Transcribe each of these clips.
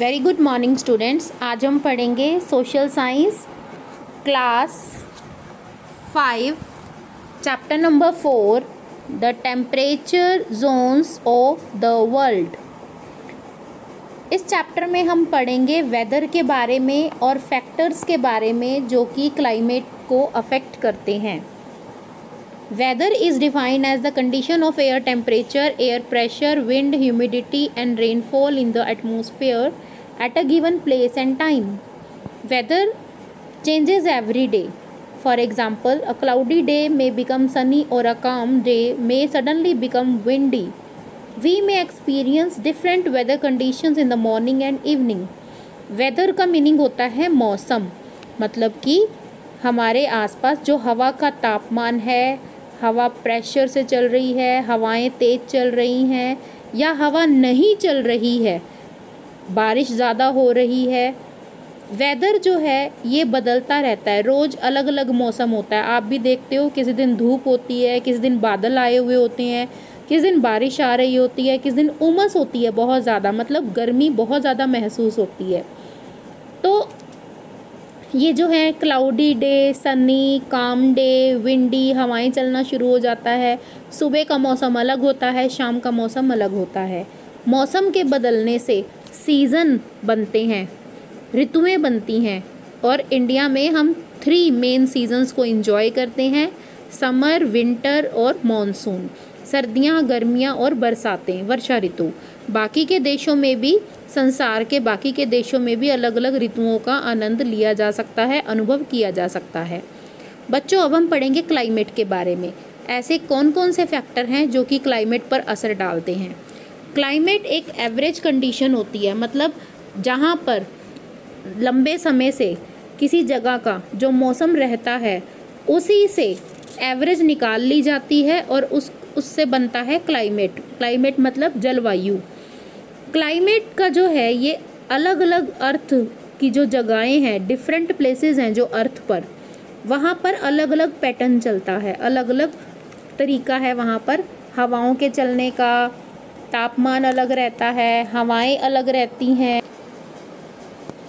Very good morning students. आज हम पढ़ेंगे social science class 5 chapter number 4 the temperature zones of the world. इस chapter में हम पढ़ेंगे वेदर के बारे में और फैक्टर्स के बारे में जो कि क्लाइमेट को अफेक्ट करते हैं। Weather is defined as the condition of air temperature, air pressure, wind, humidity and rainfall in the atmosphere at a given place and time. Weather changes every day. For example, a cloudy day may become sunny or a calm day may suddenly become windy. We may experience different weather conditions in the morning and evening. Weather का meaning होता है मौसम, मतलब कि हमारे आसपास जो हवा का तापमान है, हवा प्रेशर से चल रही है, हवाएं तेज़ चल रही हैं या हवा नहीं चल रही है, बारिश ज़्यादा हो रही है। वेदर जो है ये बदलता रहता है, रोज़ अलग अलग मौसम होता है। आप भी देखते हो, किसी दिन धूप होती है, किसी दिन बादल आए हुए होते हैं, किसी दिन बारिश आ रही होती है, किसी दिन उमस होती है बहुत ज़्यादा, मतलब गर्मी बहुत ज़्यादा महसूस होती है। तो ये जो है क्लाउडी डे, सनी, काम डे, विंडी, हवाएं चलना शुरू हो जाता है। सुबह का मौसम अलग होता है, शाम का मौसम अलग होता है। मौसम के बदलने से सीज़न बनते हैं, ऋतुएं बनती हैं और इंडिया में हम 3 मेन सीजन्स को एंजॉय करते हैं, समर, विंटर और मॉनसून। सर्दियाँ, गर्मियाँ और बरसातें, वर्षा ऋतु। बाकी के देशों में भी, संसार के बाकी के देशों में भी अलग अलग ऋतुओं का आनंद लिया जा सकता है, अनुभव किया जा सकता है। बच्चों, अब हम पढ़ेंगे क्लाइमेट के बारे में। ऐसे कौन कौन से फैक्टर हैं जो कि क्लाइमेट पर असर डालते हैं। क्लाइमेट एक एवरेज कंडीशन होती है, मतलब जहाँ पर लंबे समय से किसी जगह का जो मौसम रहता है उसी से एवरेज निकाल ली जाती है और उससे बनता है क्लाइमेट। क्लाइमेट मतलब जलवायु। क्लाइमेट का जो है ये अलग अलग अर्थ की जो जगहें हैं, डिफरेंट प्लेसेस हैं जो अर्थ पर, वहाँ पर अलग अलग पैटर्न चलता है, अलग अलग तरीका है वहाँ पर हवाओं के चलने का। तापमान अलग रहता है, हवाएं अलग रहती हैं।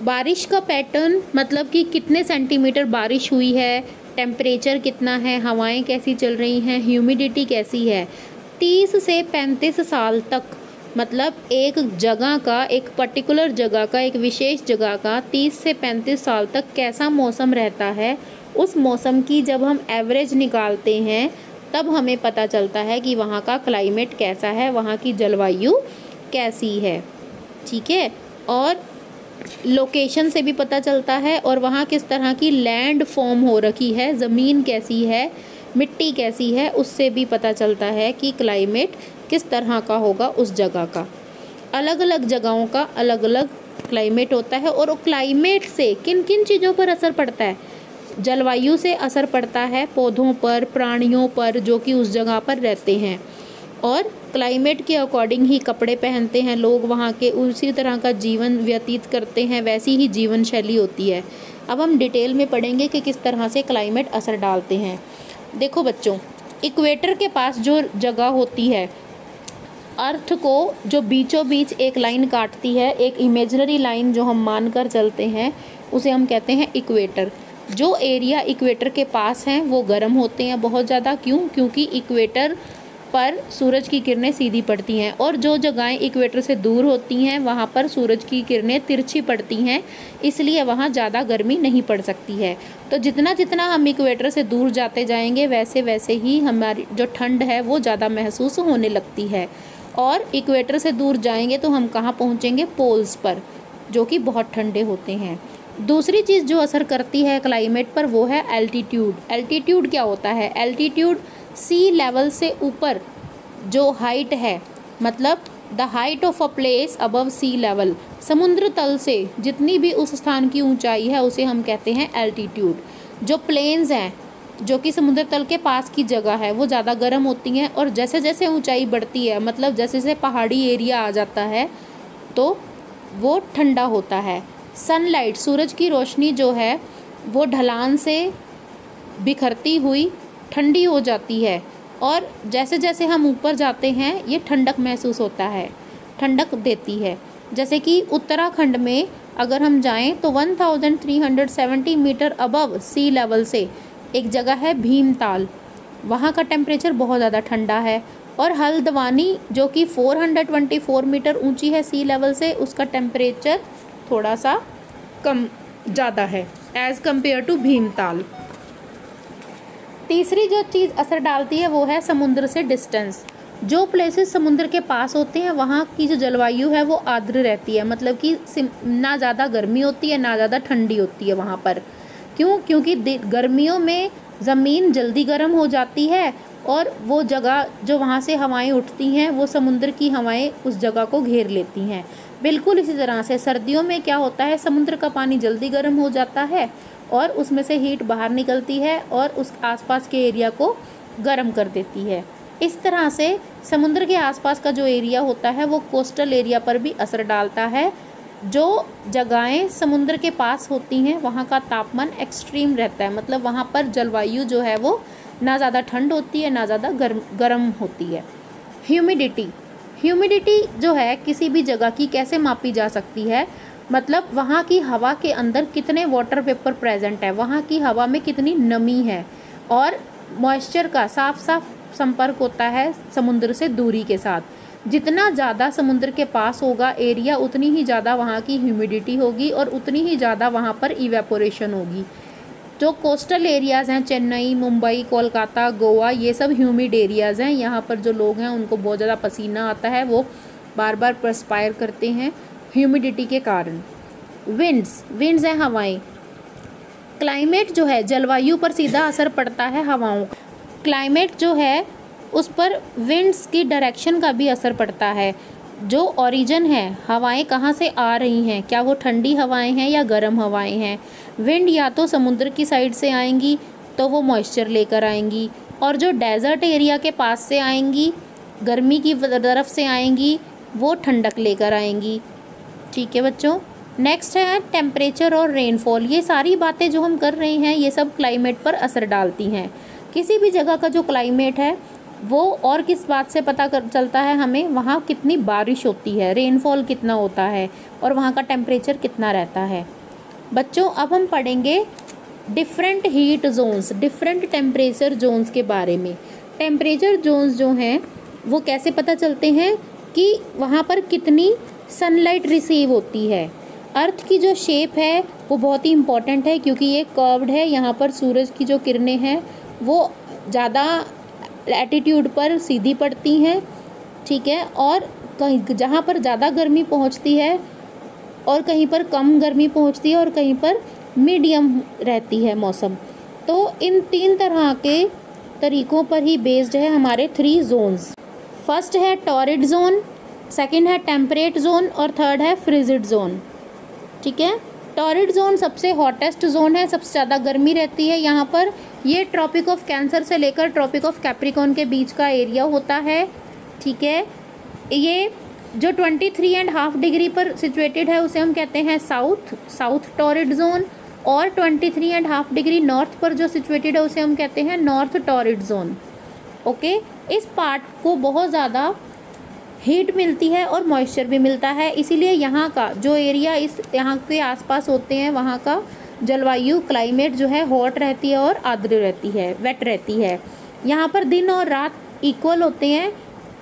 बारिश का पैटर्न मतलब कि कितने सेंटीमीटर बारिश हुई है, टेम्परेचर कितना है, हवाएं कैसी चल रही हैं, ह्यूमिडिटी कैसी है। 30 से 35 साल तक, मतलब एक जगह का, एक पर्टिकुलर जगह का, एक विशेष जगह का 30 से 35 साल तक कैसा मौसम रहता है, उस मौसम की जब हम एवरेज निकालते हैं तब हमें पता चलता है कि वहाँ का क्लाइमेट कैसा है, वहाँ की जलवायु कैसी है। ठीक है, और लोकेशन से भी पता चलता है और वहाँ किस तरह की लैंड फॉर्म हो रखी है, ज़मीन कैसी है, मिट्टी कैसी है, उससे भी पता चलता है कि क्लाइमेट किस तरह का होगा उस जगह का। अलग अलग जगहों का अलग अलग क्लाइमेट होता है। और क्लाइमेट से किन किन चीज़ों पर असर पड़ता है। जलवायु से असर पड़ता है पौधों पर, प्राणियों पर जो कि उस जगह पर रहते हैं, और क्लाइमेट के अकॉर्डिंग ही कपड़े पहनते हैं लोग, वहाँ के उसी तरह का जीवन व्यतीत करते हैं, वैसी ही जीवन शैली होती है। अब हम डिटेल में पढ़ेंगे कि किस तरह से क्लाइमेट असर डालते हैं। देखो बच्चों, इक्वेटर के पास जो जगह होती है, अर्थ को जो बीचों बीच एक लाइन काटती है, एक इमेजिनरी लाइन जो हम मान कर चलते हैं, उसे हम कहते हैं इक्वेटर। जो एरिया इक्वेटर के पास हैं वो गर्म होते हैं बहुत ज़्यादा। क्यों? क्योंकि इक्वेटर पर सूरज की किरणें सीधी पड़ती हैं, और जो जगहें इक्वेटर से दूर होती हैं वहाँ पर सूरज की किरणें तिरछी पड़ती हैं, इसलिए वहाँ ज़्यादा गर्मी नहीं पड़ सकती है। तो जितना जितना हम इक्वेटर से दूर जाते जाएंगे वैसे वैसे ही हमारी जो ठंड है वो ज़्यादा महसूस होने लगती है। और इक्वेटर से दूर जाएंगे तो हम कहाँ पहुँचेंगे? पोल्स पर, जो कि बहुत ठंडे होते हैं। दूसरी चीज़ जो असर करती है क्लाइमेट पर वो है एल्टीट्यूड। एल्टीट्यूड क्या होता है? एल्टीट्यूड सी लेवल से ऊपर जो हाइट है, मतलब the height of a place above sea level, समुद्र तल से जितनी भी उस स्थान की ऊंचाई है उसे हम कहते हैं एल्टीट्यूड। जो प्लेन्स हैं जो कि समुद्र तल के पास की जगह है वो ज़्यादा गर्म होती हैं, और जैसे जैसे ऊंचाई बढ़ती है, मतलब जैसे जैसे पहाड़ी एरिया आ जाता है तो वो ठंडा होता है। सनलाइट, सूरज की रोशनी जो है वो ढलान से बिखरती हुई ठंडी हो जाती है, और जैसे जैसे हम ऊपर जाते हैं ये ठंडक महसूस होता है, ठंडक देती है। जैसे कि उत्तराखंड में अगर हम जाएं तो 1370 मीटर अबव सी लेवल से एक जगह है भीमताल, वहाँ का टेम्परेचर बहुत ज़्यादा ठंडा है। और हल्द्वानी जो कि 424 मीटर ऊंची है सी लेवल से, उसका टेम्परेचर थोड़ा सा कम ज़्यादा है एज़ कम्पेयर टू भीमताल। तीसरी जो चीज़ असर डालती है वो है समुद्र से डिस्टेंस। जो प्लेसेस समुद्र के पास होते हैं वहाँ की जो जलवायु है वो आर्द्र रहती है, मतलब कि ना ज़्यादा गर्मी होती है ना ज़्यादा ठंडी होती है वहाँ पर। क्यों? क्योंकि गर्मियों में ज़मीन जल्दी गर्म हो जाती है और वो जगह जो वहाँ से हवाएं उठती हैं वो समुद्र की हवाएं उस जगह को घेर लेती हैं। बिल्कुल इसी तरह से सर्दियों में क्या होता है, समुद्र का पानी जल्दी गर्म हो जाता है और उसमें से हीट बाहर निकलती है और उस आसपास के एरिया को गर्म कर देती है। इस तरह से समुद्र के आसपास का जो एरिया होता है वो कोस्टल एरिया पर भी असर डालता है। जो जगहें समुद्र के पास होती हैं वहाँ का तापमान एक्सट्रीम रहता है, मतलब वहाँ पर जलवायु जो है वो ना ज़्यादा ठंड होती है ना ज़्यादा गर्म होती है। ह्यूमिडिटी जो है किसी भी जगह की कैसे मापी जा सकती है, मतलब वहाँ की हवा के अंदर कितने वाटर वेपर प्रेजेंट है, वहाँ की हवा में कितनी नमी है। और मॉइस्चर का साफ संपर्क होता है समुद्र से दूरी के साथ। जितना ज़्यादा समुद्र के पास होगा एरिया, उतनी ही ज़्यादा वहाँ की ह्यूमिडिटी होगी और उतनी ही ज़्यादा वहाँ पर इवेपोरेशन होगी। जो कोस्टल एरियाज़ हैं, चेन्नई, मुंबई, कोलकाता, गोवा, ये सब ह्यूमिड एरियाज़ हैं। यहाँ पर जो लोग हैं उनको बहुत ज़्यादा पसीना आता है, वो बार बार परस्पायर करते हैं ह्यूमिडिटी के कारण। विंड्स हैं हवाएं। क्लाइमेट जो है जलवायु पर सीधा असर पड़ता है हवाओं का। क्लाइमेट जो है उस पर विंड्स की डायरेक्शन का भी असर पड़ता है। जो ओरिजिन है, हवाएं कहाँ से आ रही हैं, क्या वो ठंडी हवाएं हैं या गर्म हवाएं हैं। विंड या तो समुद्र की साइड से आएंगी तो वो मॉइस्चर लेकर आएंगी, और जो डेजर्ट एरिया के पास से आएंगी, गर्मी की तरफ से आएंगी, वो ठंडक लेकर आएंगी। ठीक है बच्चों। नेक्स्ट है टेम्परेचर और रेनफॉल। ये सारी बातें जो हम कर रहे हैं ये सब क्लाइमेट पर असर डालती हैं। किसी भी जगह का जो क्लाइमेट है वो और किस बात से पता चलता है हमें, वहाँ कितनी बारिश होती है, रेनफॉल कितना होता है और वहाँ का टेम्परेचर कितना रहता है। बच्चों अब हम पढ़ेंगे different heat zones, different temperature zones के बारे में। टेम्परेचर जोन्स जो हैं वो कैसे पता चलते हैं कि वहाँ पर कितनी सनलाइट रिसीव होती है। अर्थ की जो शेप है वो बहुत ही इम्पॉर्टेंट है क्योंकि ये कर्व्ड है। यहाँ पर सूरज की जो किरणें हैं वो ज़्यादा लैटिट्यूड पर सीधी पड़ती हैं, ठीक है, और कहीं जहाँ पर ज़्यादा गर्मी पहुँचती है और कहीं पर कम गर्मी पहुँचती है और कहीं पर मीडियम रहती है मौसम। तो इन 3 तरह के तरीक़ों पर ही बेस्ड है हमारे 3 जोन्स। फर्स्ट है टॉरिड जोन, सेकंड है टेम्परेट जोन और थर्ड है फ्रिजिड जोन। ठीक है। टॉरिड जोन सबसे हॉटेस्ट जोन है, सबसे ज़्यादा गर्मी रहती है यहाँ पर। ये ट्रॉपिक ऑफ कैंसर से लेकर ट्रॉपिक ऑफ कैप्रिकॉर्न के बीच का एरिया होता है। ठीक है। ये जो 23.5 डिग्री पर सिचुएटेड है उसे हम कहते हैं साउथ टॉरिड जोन, और 23.5 डिग्री नॉर्थ पर जो सिचुएटेड है उसे हम कहते हैं नॉर्थ टॉरिड जोन। ओके। इस पार्ट को बहुत ज़्यादा हीट मिलती है और मॉइस्चर भी मिलता है, इसीलिए यहाँ का जो एरिया इस यहाँ के आसपास होते हैं वहाँ का जलवायु क्लाइमेट जो है हॉट रहती है और आर्द्र रहती है, वेट रहती है। यहाँ पर दिन और रात इक्वल होते हैं।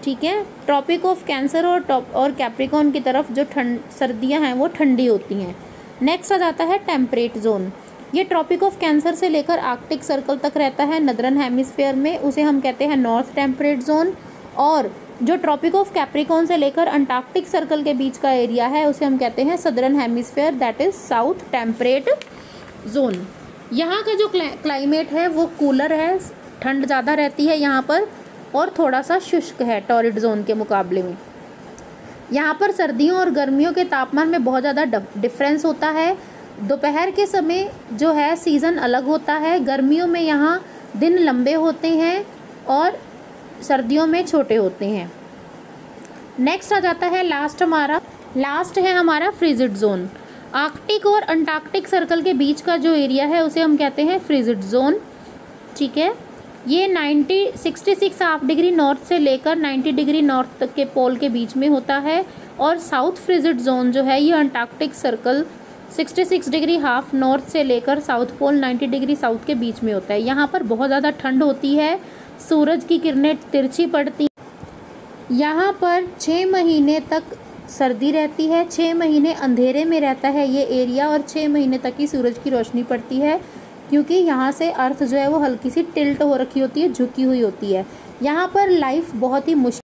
ठीक है। ट्रॉपिक ऑफ कैंसर और कैप्रिकॉर्न की तरफ जो सर्दियाँ हैं वो ठंडी होती हैं। नेक्स्ट आ जाता है टेम्परेट जोन। ये ट्रॉपिक ऑफ कैंसर से लेकर आर्कटिक सर्कल तक रहता है नदरन हेमिस्फेयर में, उसे हम कहते हैं नॉर्थ टेम्परेट जोन। और जो ट्रॉपिक ऑफ कैप्रिकॉर्न से लेकर अंटार्कटिक सर्कल के बीच का एरिया है उसे हम कहते हैं southern hemisphere, that is south temperate zone. यहाँ का जो क्लाइमेट है वो कूलर है, ठंड ज़्यादा रहती है यहाँ पर और थोड़ा सा शुष्क है टॉरिड जोन के मुकाबले में। यहाँ पर सर्दियों और गर्मियों के तापमान में बहुत ज़्यादा डिफरेंस होता है। दोपहर के समय जो है सीज़न अलग होता है। गर्मियों में यहाँ दिन लंबे होते हैं और सर्दियों में छोटे होते हैं। नेक्स्ट आ जाता है लास्ट है हमारा फ्रिजिड जोन। आर्कटिक और अंटार्कटिक सर्कल के बीच का जो एरिया है उसे हम कहते हैं फ्रिजिड जोन। ठीक है। ये 66 हाफ डिग्री नॉर्थ से लेकर 90 डिग्री नॉर्थ तक के पोल के बीच में होता है और साउथ फ्रिजिड जोन जो है ये Antarctic circle 66 degree half north से लेकर साउथ पोल 90 डिग्री साउथ के बीच में होता है। यहाँ पर बहुत ज़्यादा ठंड होती है, सूरज की किरणें तिरछी पड़ती। यहाँ पर 6 महीने तक सर्दी रहती है, 6 महीने अंधेरे में रहता है ये एरिया, और 6 महीने तक ही सूरज की रोशनी पड़ती है, क्योंकि यहाँ से अर्थ जो है वो हल्की सी टिल्ट हो रखी होती है, झुकी हुई होती है। यहाँ पर लाइफ बहुत ही मुश्किल